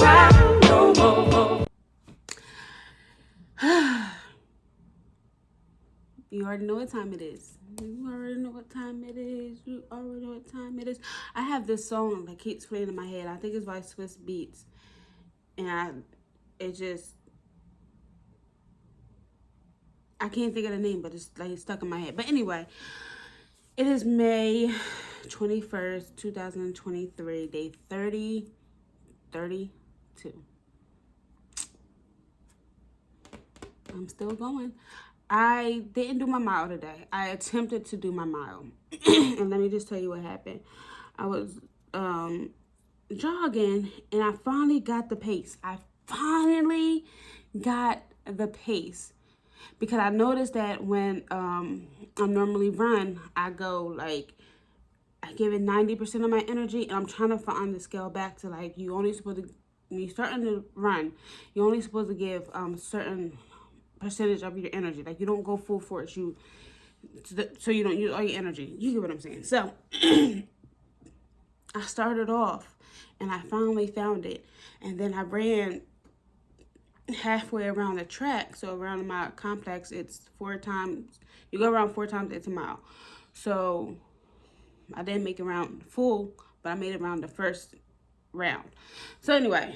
cry no more. You already know what time it is. You already know what time it is. You already know what time it is. I have this song that keeps playing in my head. I think it's by Swiss Beats. And I can't think of the name, but it's like it's stuck in my head. But anyway, it is May 21st, 2023, day 32. I'm still going. I didn't do my mile today. I attempted to do my mile. And let me just tell you what happened. I was jogging and I finally got the pace. Because I noticed that when I normally run, I go like, I give it 90% of my energy, and I'm trying to find the scale back to like, you only supposed to, when you're starting to run, you're only supposed to give certain percentage of your energy. Like, you don't go full force, so you don't use all your energy. You get what I'm saying? So I started off and I finally found it, and then I ran halfway around the track. So around my complex, it's 4 times, you go around 4 times, it's a mile. So I didn't make it around full, but I made it around the first round. So anyway,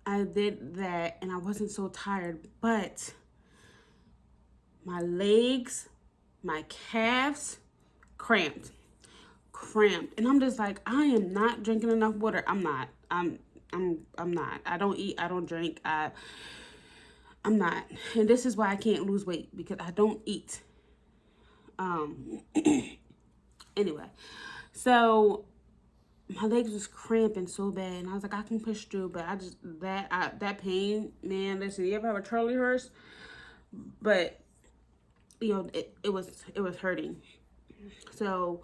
I did that and I wasn't so tired, but my legs, my calves cramped. And I'm just like, I am not drinking enough water. I'm not. I'm not. I don't eat, I don't drink. I'm not. And this is why I can't lose weight, because I don't eat. Anyway, so my legs was cramping so bad, and I was like, I can push through, but that pain, man. Listen, you ever have a Charlie horse? But you know, it was hurting. So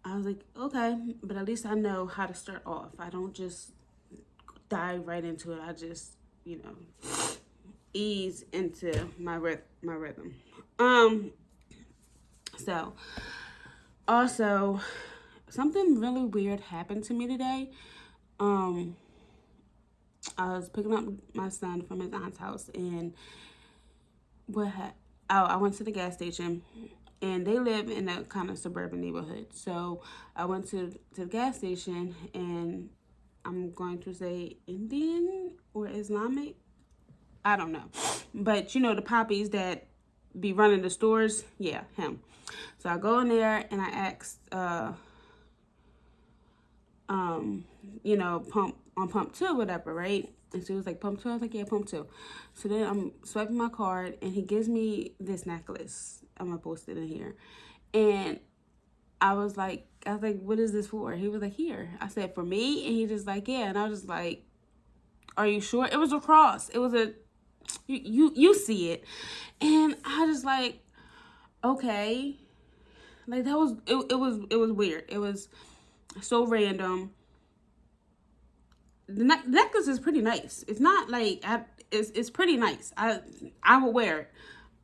I was like, okay, but at least I know how to start off. I don't just dive right into it. I just, ease into my rhythm. So also, something really weird happened to me today. I was picking up my son from his aunt's house, and I went to the gas station, and they live in a kind of suburban neighborhood. So I went to the gas station, and I'm going to say Indian or Islamic, I don't know, but the poppies that be running the stores, yeah, him. So I go in there and I asked, pump 2, whatever, right? And so he was like, pump 2? I was like, yeah, pump 2. So then I'm swiping my card, and he gives me this necklace. I'm gonna post it in here. And I was like, what is this for? He was like, here. I said, for me? And he just like, yeah. And I was just like, are you sure? It was a cross. It was you see it. And I just like, okay. Like, that was, it was weird. It was so random. The necklace is pretty nice. It's not like, it's pretty nice. I will wear it.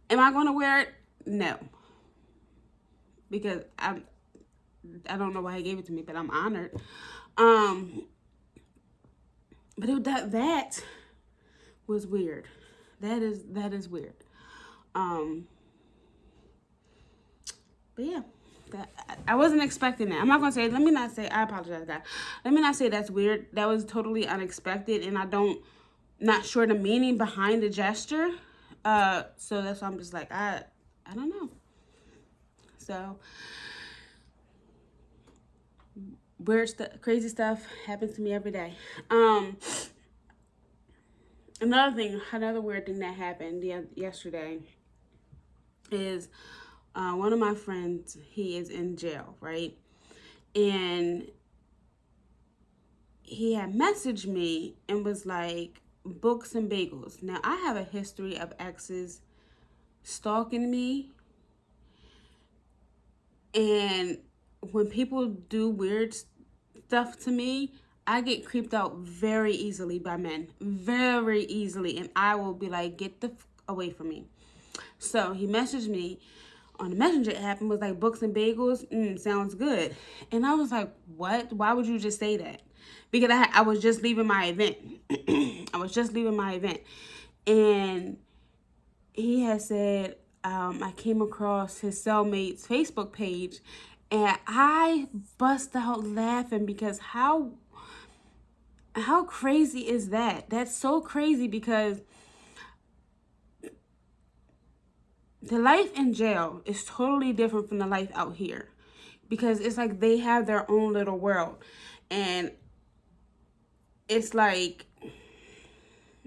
Am I going to wear it? No. Because I don't know why he gave it to me, but I'm honored. But that was weird. That is weird. But yeah, I wasn't expecting that. I'm not gonna say. Let me not say. I apologize, guys. Let me not say that's weird. That was totally unexpected, and not sure the meaning behind the gesture. So that's why I'm just like, I don't know. So weird stuff, crazy stuff happens to me every day. Another weird thing that happened yesterday is one of my friends, he is in jail, right? And he had messaged me and was like, books and bagels. Now, I have a history of exes stalking me. And when people do weird stuff to me, I get creeped out very easily by men. Very easily. And I will be like, get the away from me. So he messaged me on the Messenger app and was like, books and bagels, sounds good. And I was like, what? Why would you just say that? Because I was just leaving my event. I was just leaving my event. And he had said, I came across his cellmate's Facebook page, and I bust out laughing because how crazy is that? That's so crazy, because the life in jail is totally different from the life out here, because it's like they have their own little world, and it's like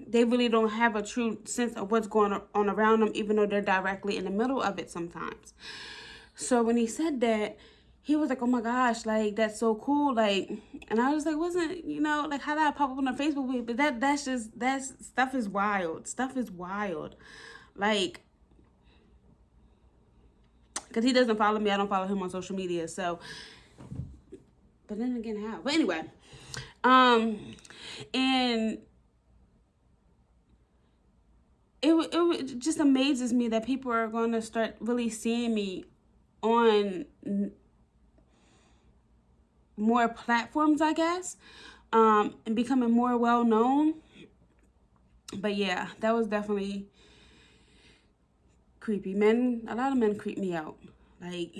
they really don't have a true sense of what's going on around them, even though they're directly in the middle of it sometimes. So when he said that, he was like, oh my gosh, like, that's so cool. Like, and I was like, wasn't, like, how did I pop up on the Facebook page? But that's stuff is wild. Stuff is wild. Like, because he doesn't follow me. I don't follow him on social media. So, but then again, how? But anyway, and it just amazes me that people are going to start really seeing me on more platforms, I guess, and becoming more well known. But yeah, that was definitely creepy. A lot of men creep me out. Like,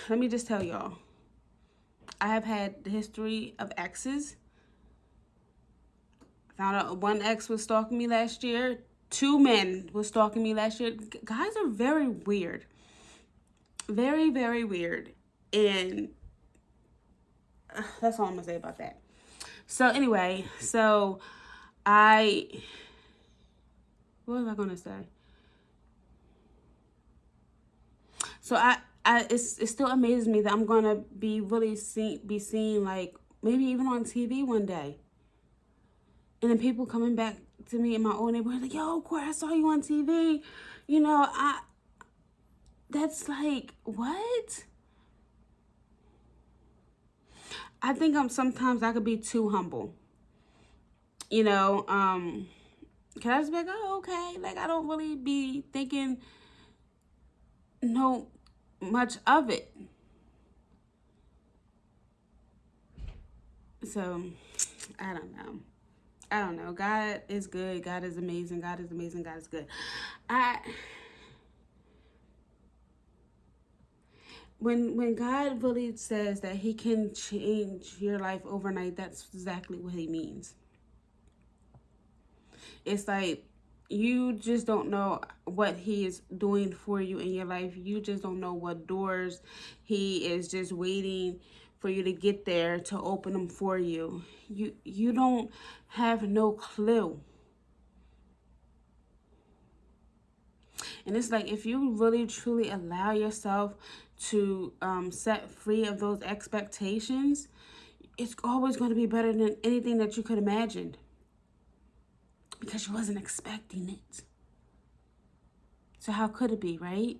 let me just tell y'all, I have had the history of exes. Found out one ex was stalking me last year. 2 men was stalking me last year. Guys are very weird. Very, very weird. And that's all I'm going to say about that. So anyway, what was I going to say? So it still amazes me that I'm going to be really seen, like, maybe even on TV one day. And then people coming back to me in my own neighborhood, like, yo, Court, I saw you on TV. That's like, what? I think sometimes I could be too humble. Can I just be like, oh, okay. Like, I don't really be thinking much of it. So, I don't know. God is good. God is amazing. God is amazing. God is good. When God really says that he can change your life overnight, that's exactly what he means. It's like, you just don't know what he is doing for you in your life. You just don't know what doors he is just waiting for you to get there to open them for you. You don't have no clue. And it's like, if you really truly allow yourself to set free of those expectations, it's always going to be better than anything that you could imagine, because you wasn't expecting it. So how could it be, right?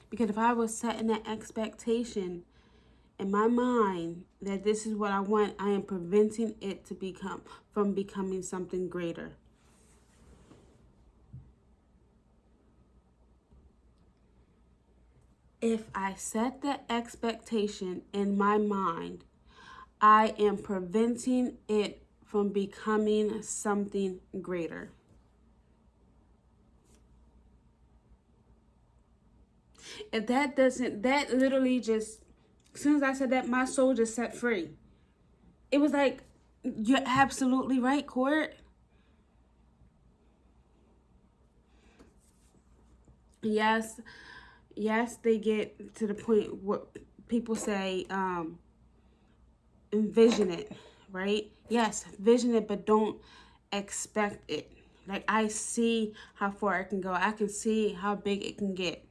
Because if I was setting that expectation in my mind that this is what I want, I am preventing it from becoming something greater. If I set that expectation in my mind, I am preventing it from becoming something greater. If that literally just, as soon as I said that, my soul just set free. It was like, you're absolutely right, Court. Yes, they get to the point where people say, envision it, right? Yes, vision it, but don't expect it. Like, I see how far it can go. I can see how big it can get.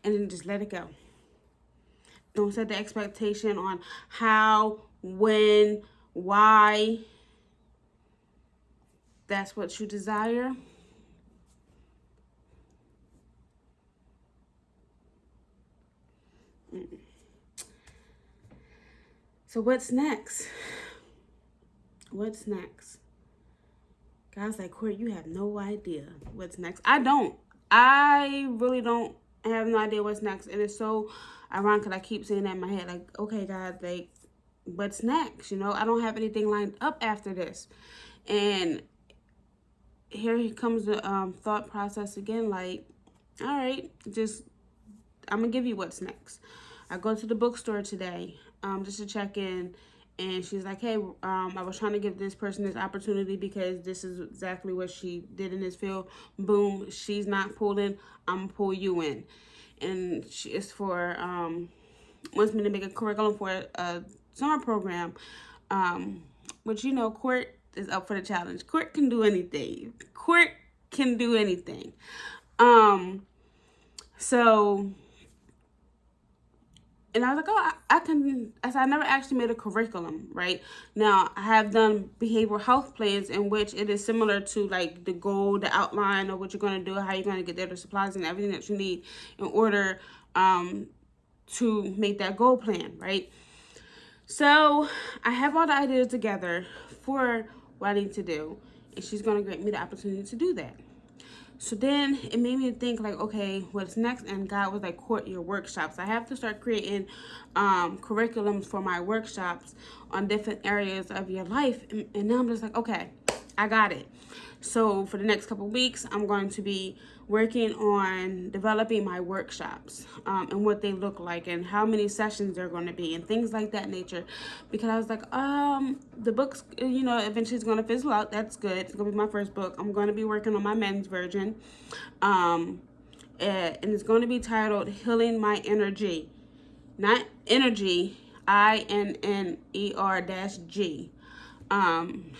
And then just let it go. Don't set the expectation on how, when, why. That's what you desire. So what's next? What's next? God's like, Court, you have no idea what's next. I don't. I really don't have no idea what's next. And it's so ironic because I keep saying that in my head, like, okay, God, like, what's next? You know, I don't have anything lined up after this. And here comes the thought process again, like, all right, just, I'm going to give you what's next. I go to the bookstore today just to check in. And she's like, hey, I was trying to give this person this opportunity because this is exactly what she did in this field. Boom, she's not pulled in. I'm going to pull you in. And she is for, wants me to make a curriculum for a summer program. Which, you know, Court is up for the challenge. Court can do anything. Court can do anything. So... And I was like, oh, I can, I said, I never actually made a curriculum, right? Now, I have done behavioral health plans in which it is similar to like the goal, the outline of what you're going to do, how you're going to get there, the supplies and everything that you need in order to make that goal plan, right? So I have all the ideas together for what I need to do. And she's going to grant me the opportunity to do that. So then it made me think like, okay, what's next? And God was like, court your workshops. I have to start creating curriculums for my workshops on different areas of your life. And now I'm just like, okay, I got it. So for the next couple of weeks, I'm going to be working on developing my workshops and what they look like and how many sessions they're going to be and things like that nature. Because I was like, the book's, you know, eventually it's going to fizzle out. That's good. It's going to be my first book. I'm going to be working on my men's version. And it's going to be titled Healing My Energy. Not energy, INNER-G.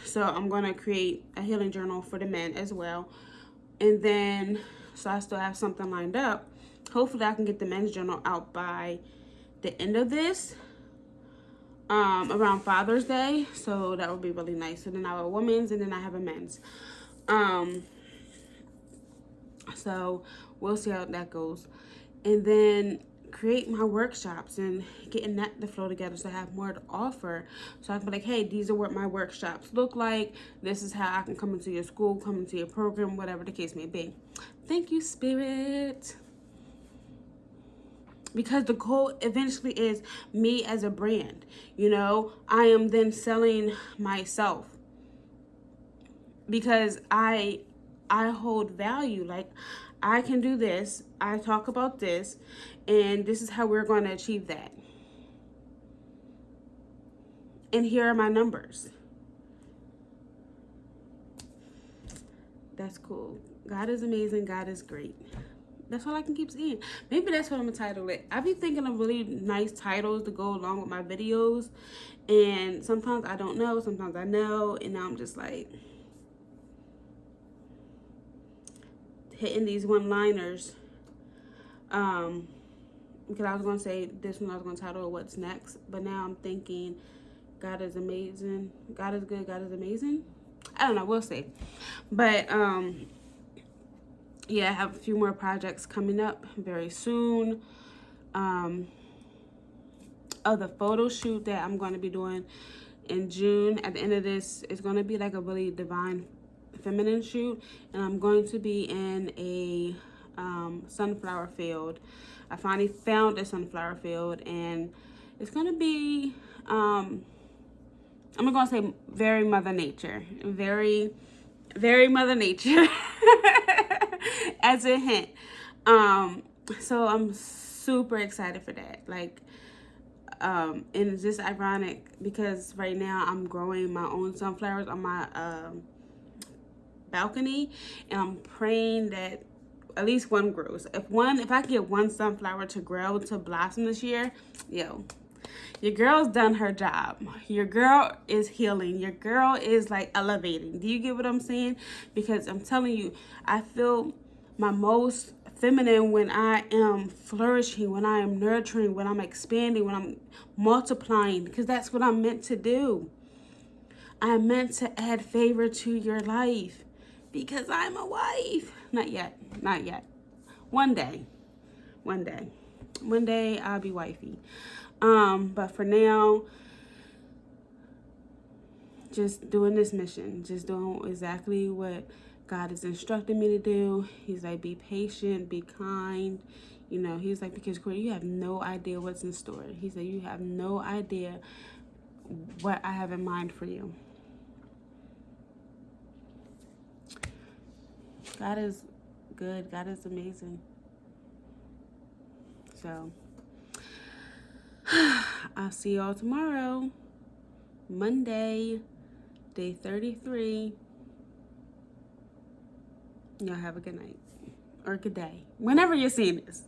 So I'm going to create a healing journal for the men as well. And then, so I still have something lined up. Hopefully I can get the men's journal out by the end of this, around Father's Day. So that would be really nice. So then I have a woman's and then I have a men's. So we'll see how that goes. And then create my workshops and getting that to flow together so I have more to offer. So I can be like, hey, these are what my workshops look like. This is how I can come into your school, come into your program, whatever the case may be. Thank you, Spirit. Because the goal eventually is me as a brand. You know, I am then selling myself. Because I hold value. Like, I can do this. I talk about this. And this is how we're going to achieve that. And here are my numbers. That's cool. God is amazing. God is great. That's all I can keep saying. Maybe that's what I'm going to title it. I be thinking of really nice titles to go along with my videos. And sometimes I don't know. Sometimes I know. And now I'm just like hitting these one-liners. Because I was going to say this one, I was going to title it What's Next. But now I'm thinking God is amazing. God is good. God is amazing. I don't know. We'll see. But, yeah, I have a few more projects coming up very soon. The photo shoot that I'm going to be doing in June. At the end of this, it's going to be like a really divine feminine shoot. And I'm going to be in a sunflower field. I finally found a sunflower field. And it's going to be, I'm going to say very Mother Nature. Very, very Mother Nature. As a hint. So I'm super excited for that. Like, and it's just ironic because right now I'm growing my own sunflowers on my balcony, and I'm praying that at least one grows. If I can get one sunflower to grow, to blossom this year, yo, your girl's done her job. Your girl is healing. Your girl is like elevating. Do you get what I'm saying? Because I'm telling you, I feel my most feminine when I am flourishing, when I am nurturing, when I'm expanding, when I'm multiplying, because that's what I'm meant to do. I'm meant to add favor to your life because I'm a wife. Not yet. Not yet. One day. One day. One day I'll be wifey. But for now, just doing this mission, just doing exactly what God is instructing me to do. He's like, be patient, be kind. You know, he's like, because Corey, you have no idea what's in store. He said, you have no idea what I have in mind for you. God is good. God is amazing. So, I'll see y'all tomorrow, Monday, day 33. Y'all have a good night or good day, whenever you're seeing this.